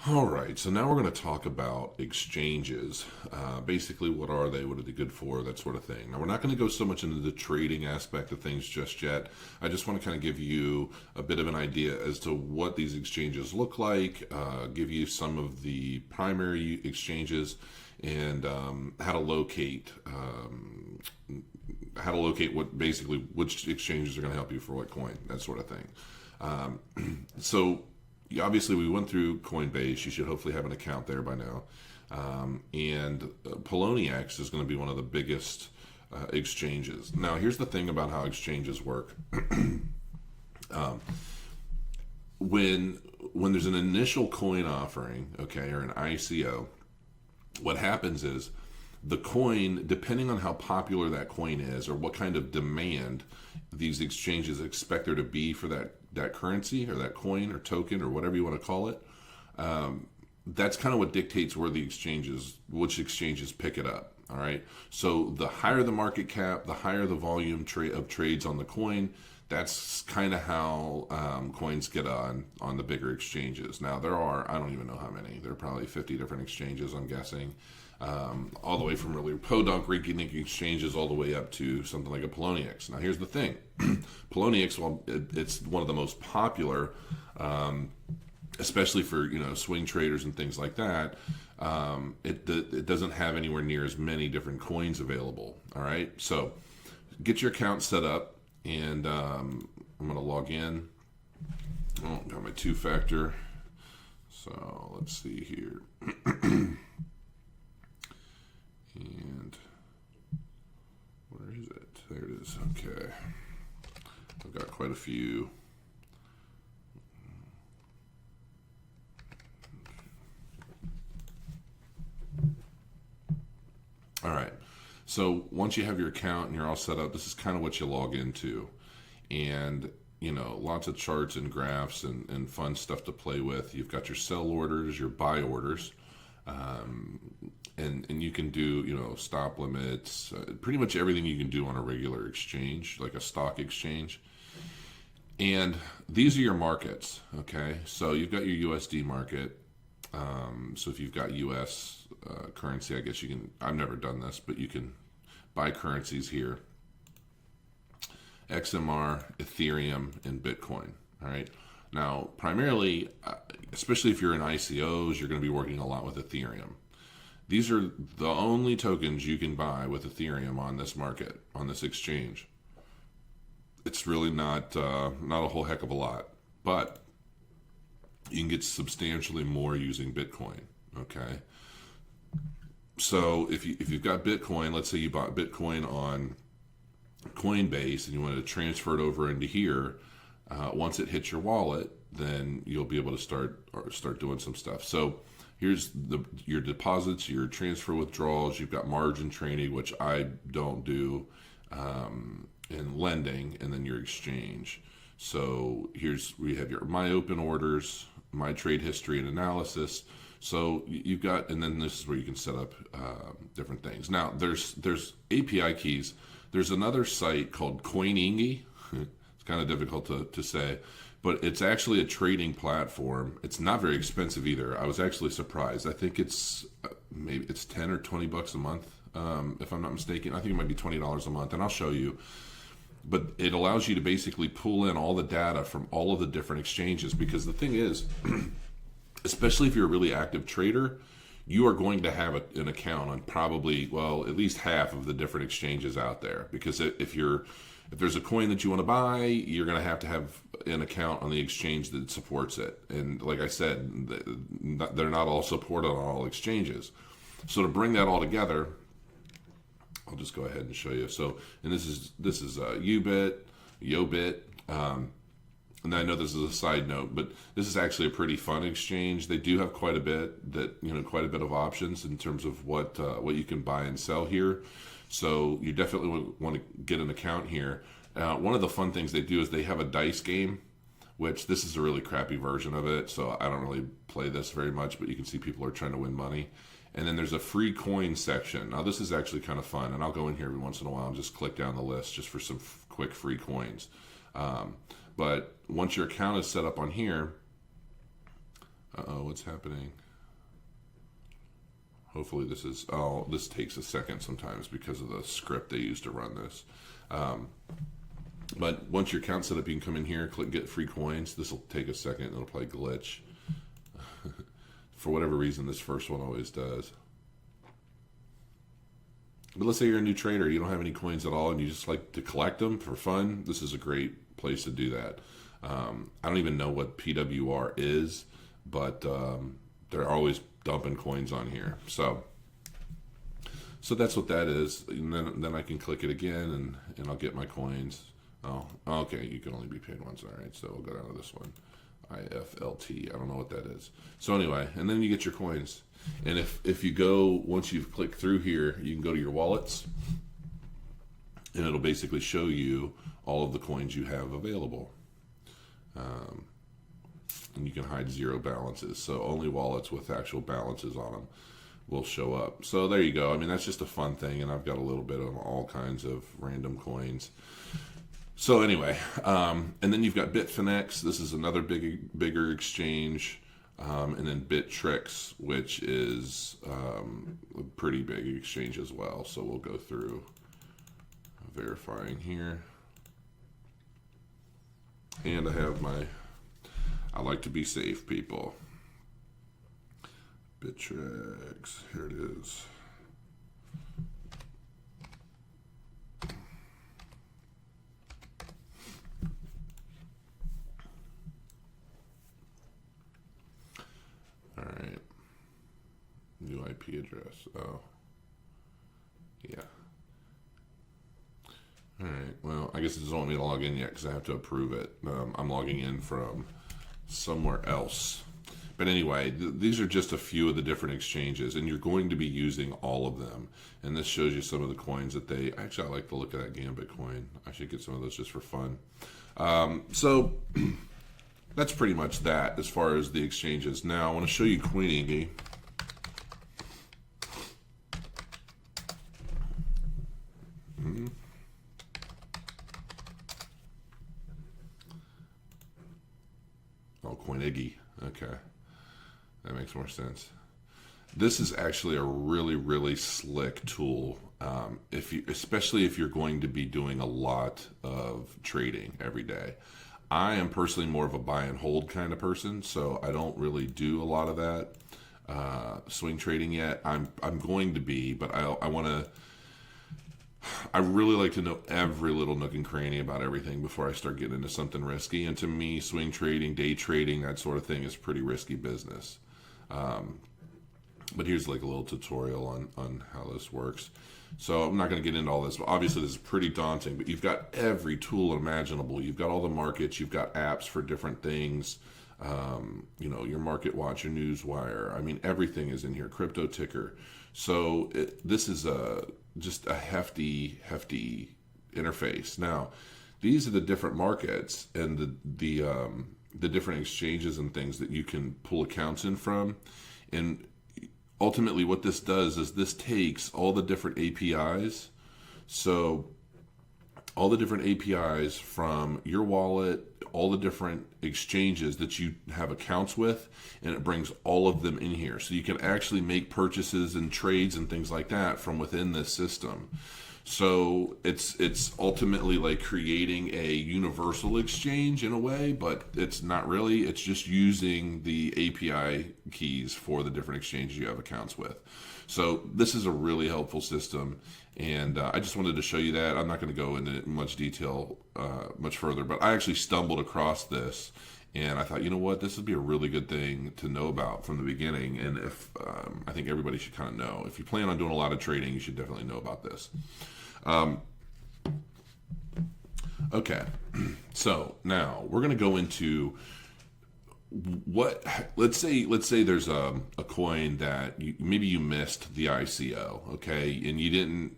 All right, so now we're going to talk about exchanges. Basically, what are they? What are they good for? That sort of thing. Now, we're not going to go so much into the trading aspect of things just yet. I just want to kind of give you a bit of an idea as to what these exchanges look like, give you some of the primary exchanges, and how to locate what basically which exchanges are going to help you for what coin, that sort of thing. So obviously we went through Coinbase. You should hopefully have an account there by now. And Poloniex is going to be one of the biggest exchanges. Now, here's the thing about how exchanges work. When there's an initial coin offering, okay, or an ICO, what happens is the coin, depending on how popular that coin is or what kind of demand these exchanges expect there to be for that currency or that coin or token or whatever you want to call it, that's kind of what dictates where which exchanges pick it up. All right. So the higher the market cap, the higher the volume of trades on the coin. That's kind of how coins get on the bigger exchanges. Now there are, I don't even know how many. There are probably 50 different exchanges, I'm guessing. All the way from really podunk rinky-dink exchanges all the way up to something like a Poloniex. Now here's the thing. Poloniex, well, it's one of the most popular, especially for swing traders and things like that. It doesn't have anywhere near as many different coins available. All right, so get your account set up, and I'm going to log in. Oh, got my two-factor. So let's see here. And where is it? There it is. Okay. I've got quite a few. All right. So once you have your account and you're all set up, this is kind of what you log into. And, lots of charts and graphs and fun stuff to play with. You've got your sell orders, your buy orders. And you can do, stop limits, pretty much everything you can do on a regular exchange, like a stock exchange. And these are your markets, okay? So you've got your USD market. So if you've got US currency, I guess you can, I've never done this, but you can buy currencies here. XMR, Ethereum, and Bitcoin, all right? Now, primarily, especially if you're in ICOs, you're going to be working a lot with Ethereum. These are the only tokens you can buy with Ethereum on this market, on this exchange. It's really not a whole heck of a lot, but you can get substantially more using Bitcoin. Okay, so if you've got Bitcoin, let's say you bought Bitcoin on Coinbase and you wanted to transfer it over into here, once it hits your wallet, then you'll be able to start doing some stuff. So here's your deposits, your transfer withdrawals. You've got margin trading, which I don't do, and lending, and then your exchange. So we have your my open orders, my trade history and analysis. So you've got, and then this is where you can set up different things. Now there's API keys. There's another site called CoinIngi. It's kind of difficult to say, but it's actually a trading platform. It's not very expensive either. I was actually surprised. I think it's maybe it's $10 or $20 a month, if I'm not mistaken. I think it might be $20 a month, and I'll show you. But it allows you to basically pull in all the data from all of the different exchanges, because the thing is, especially if you're a really active trader, you are going to have an account on probably, well, at least half of the different exchanges out there. Because if there's a coin that you want to buy, you're going to have an account on the exchange that supports it. And like I said, they're not all supported on all exchanges. So to bring that all together, I'll just go ahead and show you. So, and this is Ubit, Yobit. And I know this is a side note, but this is actually a pretty fun exchange. They do have quite a bit of options in terms of what you can buy and sell here. So you definitely want to get an account here. One of the fun things they do is they have a dice game, which this is a really crappy version of it. So I don't really play this very much, but you can see people are trying to win money. And then there's a free coin section. Now this is actually kind of fun, and I'll go in here every once in a while and just click down the list just for some quick free coins. But once your account is set up on here, what's happening. Hopefully this takes a second sometimes because of the script they use to run this. But once your account's set up, you can come in here, click get free coins. This will take a second. It'll play glitch. For whatever reason, this first one always does. But let's say you're a new trader, you don't have any coins at all, and you just like to collect them for fun. This is a great place to do that. I don't even know what PWR is, but they're always dumping coins on here. So that's what that is. And then I can click it again, and I'll get my coins. Oh, okay, you can only be paid once. All right, so we'll go down to this one. IFLT, I don't know what that is. So anyway, and then you get your coins. And if you go, once you've clicked through here, you can go to your wallets, and it'll basically show you all of the coins you have available. And you can hide zero balances. So only wallets with actual balances on them will show up. So there you go. I mean, that's just a fun thing, and I've got a little bit of all kinds of random coins. So anyway, and then you've got Bitfinex. This is another bigger exchange. And then Bittrex, which is a pretty big exchange as well. So we'll go through verifying here. And I have I like to be safe, people. Bittrex, here it is. All right. New IP address. Oh. Yeah. All right. Well, I guess it doesn't want me to log in yet because I have to approve it. I'm logging in from somewhere else. But anyway, these are just a few of the different exchanges, and you're going to be using all of them. And this shows you some of the coins that actually, I like the look of that Gambit coin. I should get some of those just for fun. So that's pretty much that as far as the exchanges. Now, I want to show you Coinigi. Oh, Coinigi. Okay. That makes more sense. This is actually a really, really slick tool. Especially if you're going to be doing a lot of trading every day. I am personally more of a buy and hold kind of person, so I don't really do a lot of that swing trading yet. I'm going to be, but I really like to know every little nook and cranny about everything before I start getting into something risky. And to me, swing trading, day trading, that sort of thing is pretty risky business. But here's like a little tutorial on how this works. So I'm not going to get into all this, but obviously this is pretty daunting. But you've got every tool imaginable. You've got all the markets. You've got apps for different things. Your Market Watch, your Newswire. I mean, everything is in here. Crypto Ticker. So this is just a hefty interface. Now, these are the different markets and the different exchanges and things that you can pull accounts in from. And ultimately what this does is this takes all the different APIs. So all the different APIs from your wallet, all the different exchanges that you have accounts with, and it brings all of them in here. So you can actually make purchases and trades and things like that from within this system. So it's ultimately like creating a universal exchange in a way, but it's not really. It's just using the API keys for the different exchanges you have accounts with. So this is a really helpful system, and I just wanted to show you that. I'm not going to go into much detail much further, but I actually stumbled across this, and I thought, you know what, this would be a really good thing to know about from the beginning, and if I think everybody should kind of know. If you plan on doing a lot of trading, you should definitely know about this. Okay, so now we're going to go into let's say there's a coin that maybe you missed the ICO, okay, and you didn't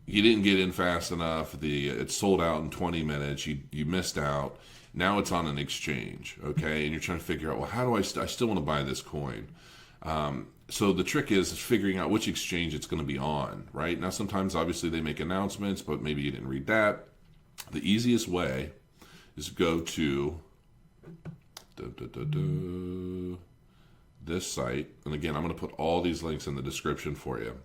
get in fast enough. It sold out in 20 minutes. You missed out. Now it's on an exchange, okay, and you're trying to figure out, well, how do I still want to buy this coin? So the trick is figuring out which exchange it's going to be on, right? Now, sometimes obviously they make announcements, but maybe you didn't read that. The easiest way is go to this site, and again, I'm going to put all these links in the description for you.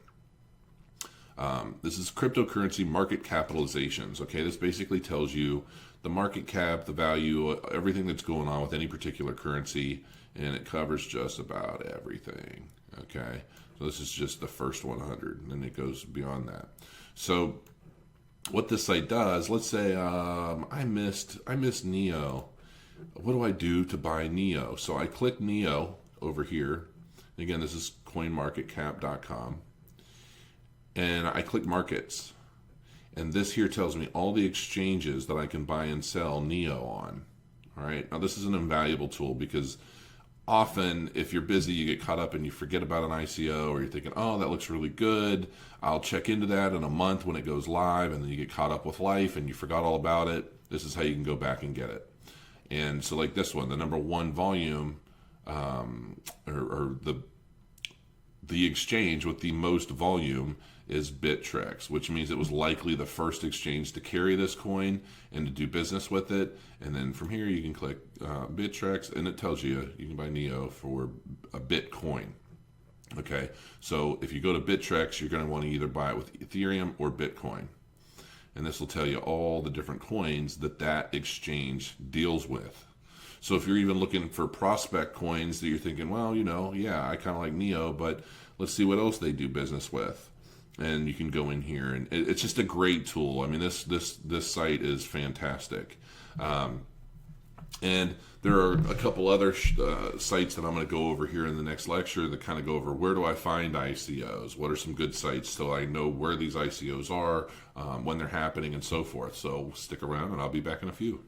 This is cryptocurrency market capitalizations. Okay, this basically tells you the market cap, the value, everything that's going on with any particular currency, and it covers just about everything. Okay, so this is just the first 100, and then it goes beyond that. So what this site does, let's say I missed NEO. What do I do to buy NEO? So I click NEO over here. Again, this is coinmarketcap.com. And I click markets. And this here tells me all the exchanges that I can buy and sell NEO on. All right. Now, this is an invaluable tool because often if you're busy, you get caught up and you forget about an ICO, or you're thinking, oh, that looks really good. I'll check into that in a month when it goes live. And then you get caught up with life and you forgot all about it. This is how you can go back and get it. And so like this one, the number one volume, or the exchange with the most volume is Bittrex, which means it was likely the first exchange to carry this coin and to do business with it. And then from here you can click Bittrex, and it tells you you can buy NEO for a Bitcoin. Okay, so if you go to Bittrex, you're going to want to either buy it with Ethereum or Bitcoin. And this will tell you all the different coins that exchange deals with. So if you're even looking for prospect coins that you're thinking, well, yeah, I kind of like NEO, but let's see what else they do business with. And you can go in here, and it's just a great tool. I mean, this site is fantastic. And there are a couple other sites that I'm going to go over here in the next lecture that kind of go over where do I find ICOs, what are some good sites so I know where these ICOs are, when they're happening, and so forth. So stick around, and I'll be back in a few.